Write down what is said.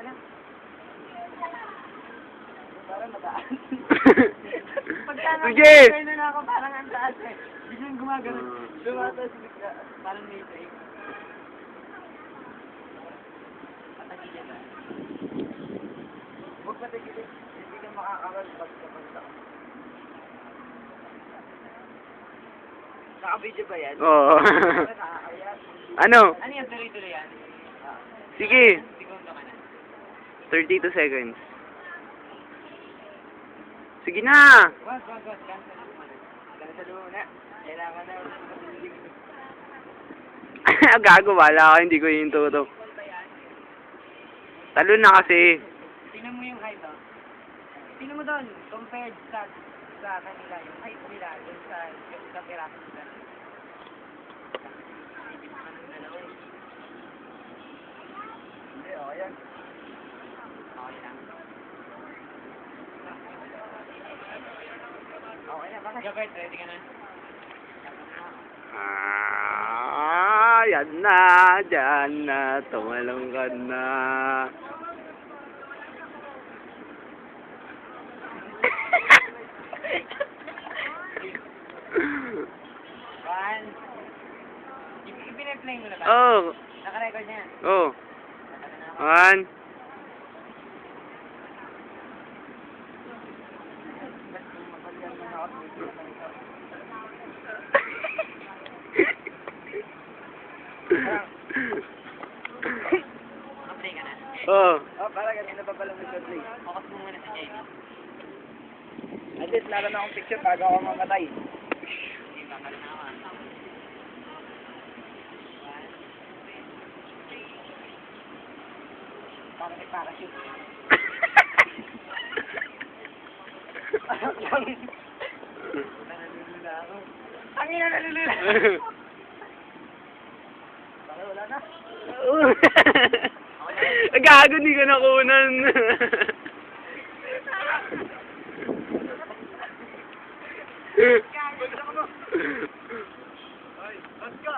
ka na. Parang mataan. Sige! Pagka na ako, parang ang taas eh. Biglang gumagano. Lumatas, parang may break. Patagilid ba? Huwag patagilid. Hindi ka makakawal pagka. Naka-video ba yan? Oo. Nakakaya. Ano? Ano yan? Tuloy-tuloy yan? Sige. Segundo ka na. 32 seconds. Sige na! Wag. Cancel mo muna. Cancel mo muna. Kailangan na. Gago, wala ako. Hindi ko yung tuto. Talo na kasi. Tingnan mo yung height, oh. Tingnan mo doon, compared sa kanila, yung height nila, dun sa piraso nila. Hindi, okay yan. Okay lang. Okay na, bakit? Jobert, ready ka na? Yan na, dyan na, tumalong ka na. One. Ipine-play mo na ba? Oh. Naka-record na yan. Oh. One. Naka-play ka na. Oh. Oh, parang ganito pa pala mag-play. Focus mo muna sa JB. At least, naroon akong picture bago ako mamatay. Hindi, bakal na ako. Parang may parachute. Nalulula ako. Ang ina, nalulula. Bakit wala na? Gago, hindi ka nakunan. Gago, gusto ko mo. Ay, let's go.